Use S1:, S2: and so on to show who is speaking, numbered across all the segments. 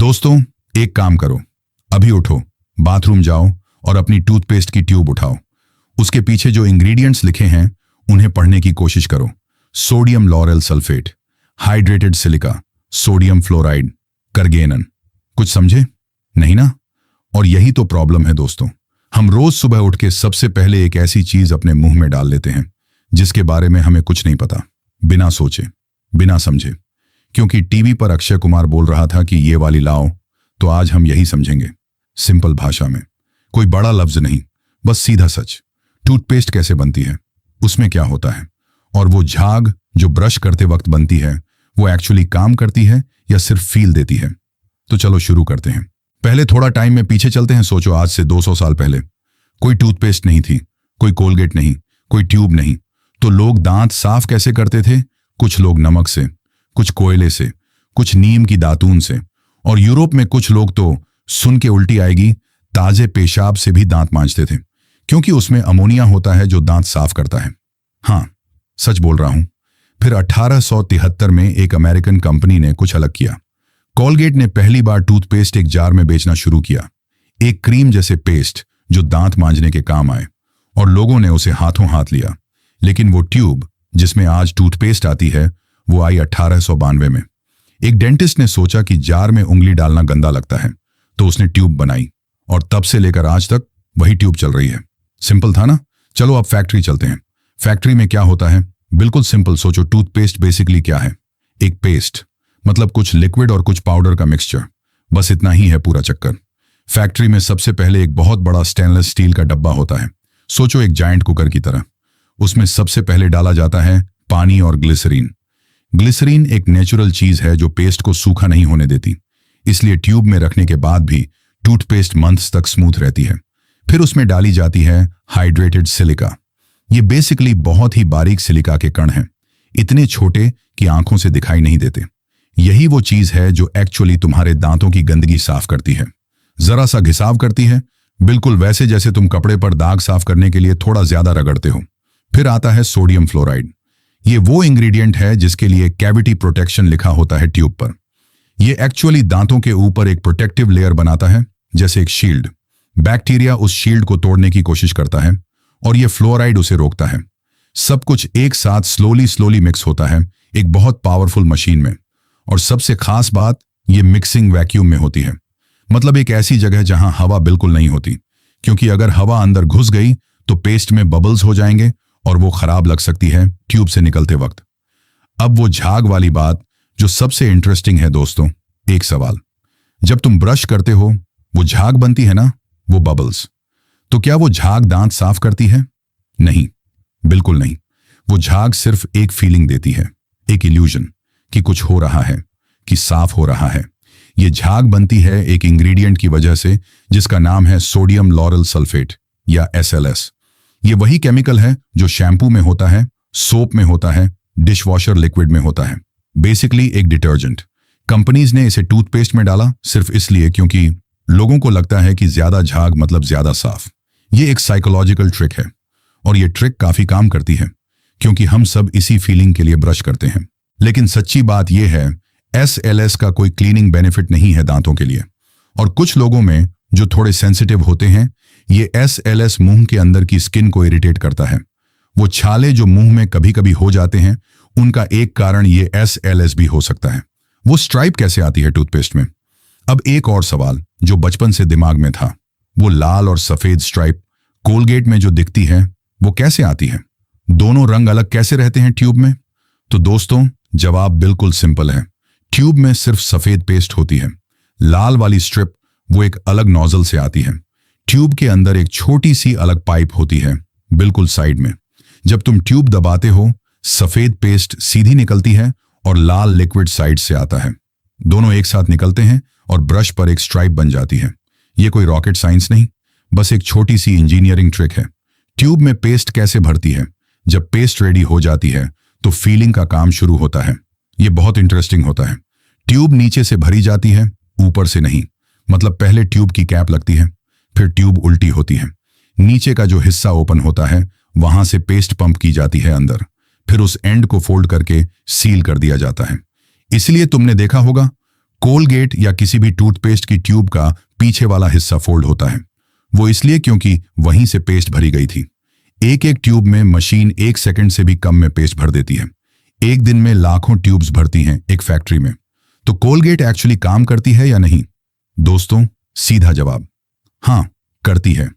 S1: दोस्तों, एक काम करो, अभी उठो, बाथरूम जाओ और अपनी टूथपेस्ट की ट्यूब उठाओ। उसके पीछे जो इंग्रेडिएंट्स लिखे हैं उन्हें पढ़ने की कोशिश करो। Sodium lauryl sulphate, hydrated silica, sodium fluoride, carrageenan. कुछ समझे? नहीं ना? और यही तो प्रॉब्लम है दोस्तों। हम रोज सुबह उठ के सबसे पहले एक ऐसी चीज अपने मुंह में डाल लेते हैं जिसके बारे में हमें कुछ नहीं पता, बिना सोचे, बिना समझे। क्योंकि टीवी पर अक्षय कुमार बोल रहा था कि ये वाली लाओ, तो आज हम यही समझेंगे, सिंपल भाषा में। कोई बड़ा लफ्ज नहीं, बस सीधा सच। टूथपेस्ट कैसे बनती है, उसमें क्या होता है, और वो झाग जो ब्रश करते वक्त बनती है वो एक्चुअली काम करती है या सिर्फ फील देती है। तो चलो शुरू करते हैं। पहले थोड़ा टाइम में पीछे चलते हैं। सोचो, आज से 200 साल पहले कोई टूथपेस्ट नहीं थी, कोई कोलगेट नहीं, कोई ट्यूब नहीं। तो लोग दांत साफ कैसे करते थे? कुछ लोग नमक से, कुछ कोयले से, कुछ नीम की दातून से, और यूरोप में कुछ लोग तो, सुन के उल्टी आएगी, ताजे पेशाब से भी दांत मांजते थे, क्योंकि उसमें अमोनिया होता है जो दांत साफ करता है। हाँ, सच बोल रहा हूं। फिर 1873 में एक अमेरिकन कंपनी ने कुछ अलग किया। कोलगेट ने पहली बार टूथपेस्ट एक जार में बेचना शुरू किया, एक क्रीम जैसे पेस्ट जो दांत मांजने के काम आए, और लोगों ने उसे हाथों हाथ लिया। लेकिन वो ट्यूब जिसमें आज टूथपेस्ट आती है वो आई 1892 में। एक डेंटिस्ट ने सोचा कि जार में उंगली डालना गंदा लगता है, तो उसने ट्यूब बनाई, और तब से लेकर आज तक वही ट्यूब चल रही है। सिंपल था ना? चलो अब फैक्ट्री चलते हैं। फैक्ट्री में क्या होता है? बिल्कुल सिंपल सोचो। टूथपेस्ट बेसिकली क्या है? एक पेस्ट, मतलब कुछ लिक्विड और कुछ पाउडर का मिक्सचर। बस इतना ही है पूरा चक्कर। फैक्ट्री में सबसे पहले एक बहुत बड़ा स्टेनलेस स्टील का डब्बा होता है। सोचो एक जायंट कुकर की तरह। उसमें सबसे पहले डाला जाता है पानी और ग्लिसरीन। ग्लिसरीन एक नेचुरल चीज है जो पेस्ट को सूखा नहीं होने देती, इसलिए ट्यूब में रखने के बाद भी टूथपेस्ट मंथ्स तक स्मूथ रहती है। फिर उसमें डाली जाती है हाइड्रेटेड सिलिका। ये बेसिकली बहुत ही बारीक सिलिका के कण हैं, इतने छोटे कि आंखों से दिखाई नहीं देते। यही वो चीज है जो एक्चुअली तुम्हारे दांतों की गंदगी साफ करती है, जरा सा घिसाव करती है, बिल्कुल वैसे जैसे तुम कपड़े पर दाग साफ करने के लिए थोड़ा ज्यादा रगड़ते हो। फिर आता है सोडियम फ्लोराइड। ये वो इंग्रेडिएंट है जिसके लिए कैविटी प्रोटेक्शन लिखा होता है ट्यूब पर। ये एक्चुअली दांतों के ऊपर एक प्रोटेक्टिव लेयर बनाता है, जैसे एक शील्ड। बैक्टीरिया उस शील्ड को तोड़ने की कोशिश करता है और ये फ्लोराइड उसे रोकता है। सब कुछ एक साथ स्लोली मिक्स होता है एक बहुत पावरफुल मशीन में। और सबसे खास बात, ये मिक्सिंग वैक्यूम में होती है, मतलब एक ऐसी जगह जहां हवा बिल्कुल नहीं होती, क्योंकि अगर हवा अंदर घुस गई तो पेस्ट में बबल्स हो जाएंगे और वो खराब लग सकती है ट्यूब से निकलते वक्त। अब वो झाग वाली बात जो सबसे इंटरेस्टिंग है दोस्तों। एक सवाल, जब तुम ब्रश करते हो वो झाग बनती है ना, वो बबल्स, तो क्या वो झाग दांत साफ करती है? नहीं, बिल्कुल नहीं। वो झाग सिर्फ एक फीलिंग देती है, एक इल्यूजन कि कुछ हो रहा है, कि साफ हो रहा है। ये झाग बनती है एक इंग्रेडिएंट की वजह से जिसका नाम है सोडियम लॉरेल सल्फेट या SLS। ये वही केमिकल है जो शैम्पू में होता है, सोप में होता है, डिशवॉशर लिक्विड में होता है। बेसिकली एक डिटर्जेंट। कंपनीज ने इसे टूथपेस्ट में डाला सिर्फ इसलिए क्योंकि लोगों को लगता है कि ज्यादा झाग मतलब ज्यादा साफ। ये एक साइकोलॉजिकल ट्रिक है, और ये ट्रिक काफी काम करती है क्योंकि हम सब इसी फीलिंग के लिए ब्रश करते हैं। लेकिन सच्ची बात यह है, SLS का कोई क्लीनिंग बेनिफिट नहीं है दांतों के लिए। और कुछ लोगों में जो थोड़े सेंसिटिव होते हैं, ये SLS मुंह के अंदर की स्किन को इरिटेट करता है। वो छाले जो मुंह में कभी कभी हो जाते हैं, उनका एक कारण ये SLS भी हो सकता है। वो स्ट्राइप कैसे आती है टूथपेस्ट में? अब एक और सवाल जो बचपन से दिमाग में था, वो लाल और सफेद स्ट्राइप कोलगेट में जो दिखती है वो कैसे आती है? दोनों रंग अलग कैसे रहते हैं ट्यूब में? तो दोस्तों, जवाब बिल्कुल सिंपल है। ट्यूब में सिर्फ सफेद पेस्ट होती है। लाल वाली स्ट्रिप वो एक अलग नोजल से आती है। ट्यूब के अंदर एक छोटी सी अलग पाइप होती है, बिल्कुल साइड में। जब तुम ट्यूब दबाते हो, सफेद पेस्ट सीधी निकलती है और लाल लिक्विड साइड से आता है। दोनों एक साथ निकलते हैं और ब्रश पर एक स्ट्राइप बन जाती है। ये कोई रॉकेट साइंस नहीं, बस एक छोटी सी इंजीनियरिंग ट्रिक है। ट्यूब में पेस्ट कैसे भरती है? जब पेस्ट रेडी हो जाती है तो फीलिंग का काम शुरू होता है। ये बहुत इंटरेस्टिंग होता है। ट्यूब नीचे से भरी जाती है, ऊपर से नहीं। मतलब पहले ट्यूब की कैप लगती है, फिर ट्यूब उल्टी होती है। नीचे का जो हिस्सा ओपन होता है वहां से पेस्ट पंप की जाती है अंदर, फिर उस एंड को फोल्ड करके सील कर दिया जाता है। इसलिए तुमने देखा होगा कोलगेट या किसी भी टूथपेस्ट की ट्यूब का पीछे वाला हिस्सा फोल्ड होता है। वो इसलिए क्योंकि वहीं से पेस्ट भरी गई थी। एक एक ट्यूब में मशीन 1 सेकंड से भी कम में पेस्ट भर देती है। एक दिन में लाखों ट्यूब्स भरती हैं एक फैक्ट्री में। तो कोलगेट एक्चुअली काम करती है या नहीं? दोस्तों, सीधा जवाब हाँ, करती है।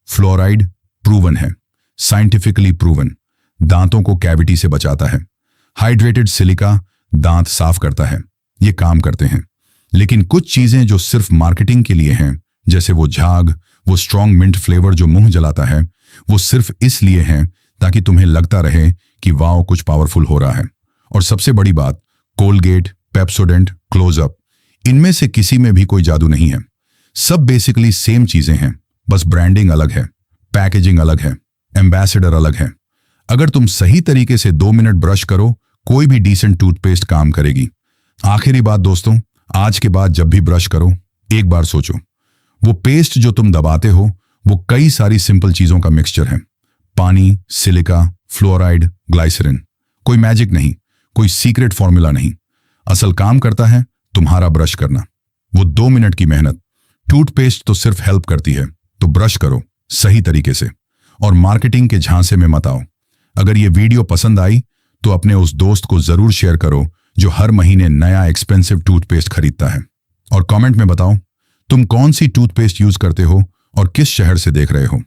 S1: फ्लोराइड प्रूवन है, साइंटिफिकली प्रूवन। दांतों को कैविटी से बचाता है। हाइड्रेटेड सिलिका दांत साफ करता है। ये काम करते हैं। लेकिन कुछ चीजें जो सिर्फ मार्केटिंग के लिए हैं, जैसे वो झाग, वो स्ट्रॉन्ग मिंट फ्लेवर जो मुंह जलाता है, वो सिर्फ इसलिए हैं ताकि तुम्हें लगता रहे कि वाओ कुछ पावरफुल हो रहा है। और सबसे बड़ी बात, कोलगेट, पेप्सोडेंट, क्लोजअप, इनमें से किसी में भी कोई जादू नहीं है। सब बेसिकली सेम चीजें हैं, बस ब्रांडिंग अलग है, पैकेजिंग अलग है, एम्बेसडर अलग है। अगर तुम सही तरीके से 2 मिनट ब्रश करो, कोई भी डिसेंट टूथपेस्ट काम करेगी। आखिरी बात दोस्तों, आज के बाद जब भी ब्रश करो, एक बार सोचो, वो पेस्ट जो तुम दबाते हो वो कई सारी सिंपल चीजों का मिक्सचर है। पानी, सिलिका, फ्लोराइड, ग्लाइसरीन। कोई मैजिक नहीं, कोई सीक्रेट फॉर्मूला नहीं। असल काम करता है तुम्हारा ब्रश करना। वो 2 मिनट की मेहनत। टूथपेस्ट तो सिर्फ हेल्प करती है, तो ब्रश करो सही तरीके से और मार्केटिंग के झांसे में मत आओ। अगर ये वीडियो पसंद आई तो अपने उस दोस्त को जरूर शेयर करो जो हर महीने नया एक्सपेंसिव टूथपेस्ट खरीदता है। और कमेंट में बताओ तुम कौन सी टूथपेस्ट यूज करते हो और किस शहर से देख रहे हो।